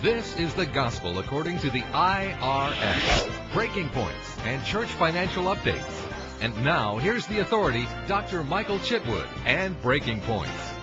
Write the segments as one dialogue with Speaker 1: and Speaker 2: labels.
Speaker 1: This is the gospel according to the IRS, Breaking Points and Church Financial Updates. And now, here's the authority, Dr. Michael Chitwood and Breaking Points.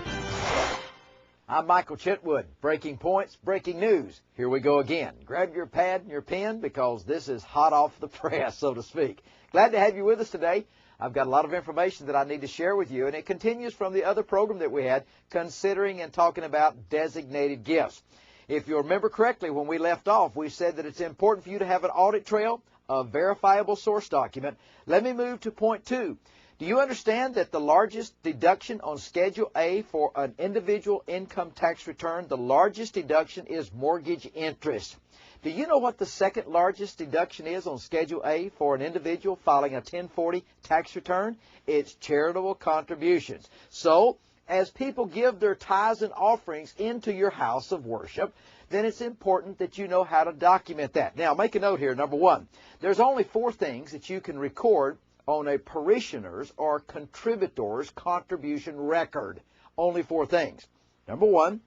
Speaker 2: I'm Michael Chitwood, Breaking Points, breaking news. Here we go again. Grab your pad and your pen because this is hot off the press, so to speak. Glad to have you with us today. I've got a lot of information that I need to share with you, and it continues from the other program that we had, considering and talking about designated gifts. If you remember correctly, when we left off, we said that it's important for you to have an audit trail, a verifiable source document. Let me move to point 2. Do you understand that the largest deduction on Schedule A for an individual income tax return, the largest deduction is mortgage interest? Do you know what the second largest deduction is on Schedule A for an individual filing a 1040 tax return? It's charitable contributions. So, as people give their tithes and offerings into your house of worship, then it's important that you know how to document that. Now, make a note here. Number 1, there's only 4 things that you can record on a parishioner's or contributor's contribution record. Only 4 things. Number 1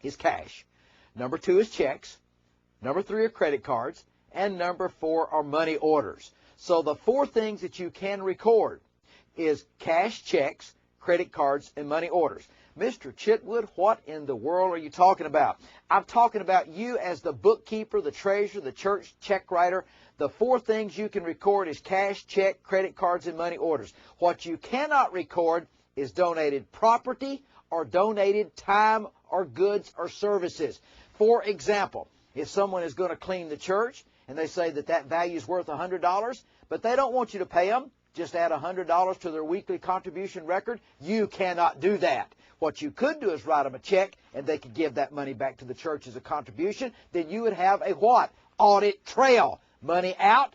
Speaker 2: is cash. Number 2 is checks. Number 3 are credit cards. And number 4 are money orders. So the 4 things that you can record is cash, checks, credit cards, and money orders. Mr. Chitwood, what in the world are you talking about? I'm talking about you as the bookkeeper, the treasurer, the church check writer. The 4 things you can record is cash, check, credit cards, and money orders. What you cannot record is donated property or donated time or goods or services. For example, if someone is going to clean the church and they say that that value is worth $100, but they don't want you to pay them, just add $100 to their weekly contribution record, you cannot do that. What you could do is write them a check and they could give that money back to the church as a contribution. Then you would have a what? Audit trail. Money out,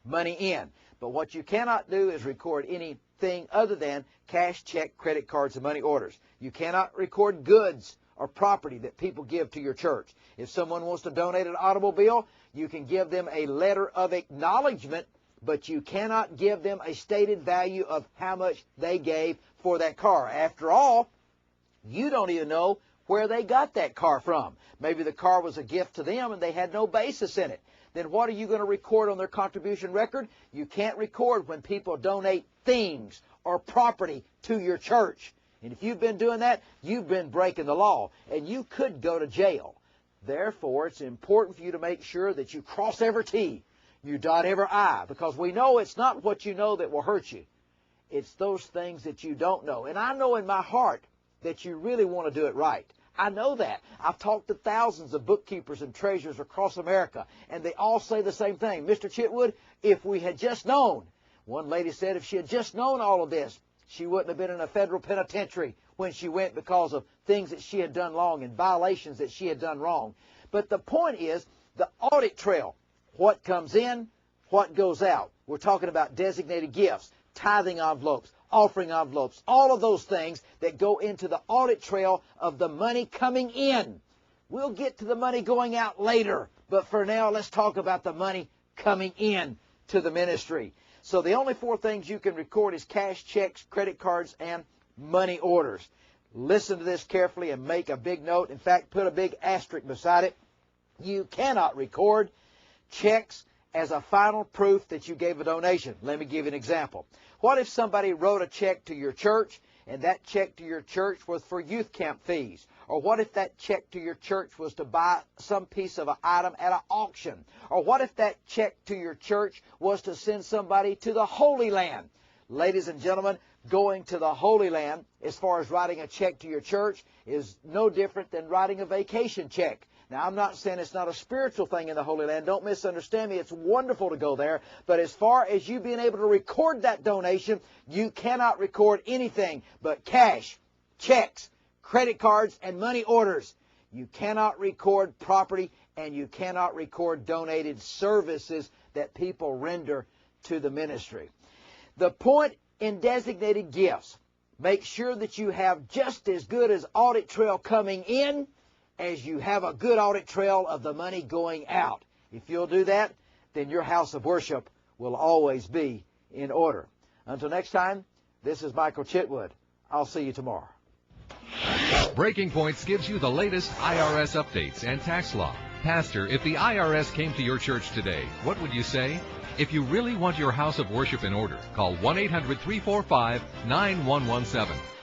Speaker 2: money in. But what you cannot do is record anything other than cash, check, credit cards, and money orders. You cannot record goods or property that people give to your church. If someone wants to donate an automobile, you can give them a letter of acknowledgement, but you cannot give them a stated value of how much they gave for that car. After all, you don't even know where they got that car from. Maybe the car was a gift to them and they had no basis in it. Then what are you going to record on their contribution record? You can't record when people donate things or property to your church. And if you've been doing that, you've been breaking the law, and you could go to jail. Therefore, it's important for you to make sure that you cross every T, you dot every I, because we know it's not what you know that will hurt you. It's those things that you don't know. And I know in my heart that you really want to do it right. I know that. I've talked to thousands of bookkeepers and treasurers across America, and they all say the same thing. Mr. Chitwood, if we had just known. One lady said if she had just known all of this, she wouldn't have been in a federal penitentiary when she went because of things that she had done wrong and violations that she had done wrong. But the point is the audit trail. What comes in, what goes out. We're talking about designated gifts, tithing envelopes, offering envelopes, all of those things that go into the audit trail of the money coming in. We'll get to the money going out later, but for now, let's talk about the money coming in to the ministry. So the only 4 things you can record is cash, checks, credit cards, and money orders. Listen to this carefully and make a big note. In fact, put a big asterisk beside it. You cannot record checks as a final proof that you gave a donation. Let me give you an example. What if somebody wrote a check to your church and that check to your church was for youth camp fees? Or what if that check to your church was to buy some piece of an item at an auction? Or what if that check to your church was to send somebody to the Holy Land? Ladies and gentlemen, going to the Holy Land, as far as writing a check to your church, is no different than writing a vacation check. Now, I'm not saying it's not a spiritual thing in the Holy Land. Don't misunderstand me. It's wonderful to go there. But as far as you being able to record that donation, you cannot record anything but cash, checks, credit cards, and money orders. You cannot record property, and you cannot record donated services that people render to the ministry. The point in designated gifts, make sure that you have just as good as audit trail coming in as you have a good audit trail of the money going out. If you'll do that, then your house of worship will always be in order. Until next time, this is Michael Chitwood. I'll see you tomorrow.
Speaker 1: Breaking Points gives you the latest IRS updates and tax law. Pastor, if the IRS came to your church today, what would you say? If you really want your house of worship in order, call 1-800-345-9117.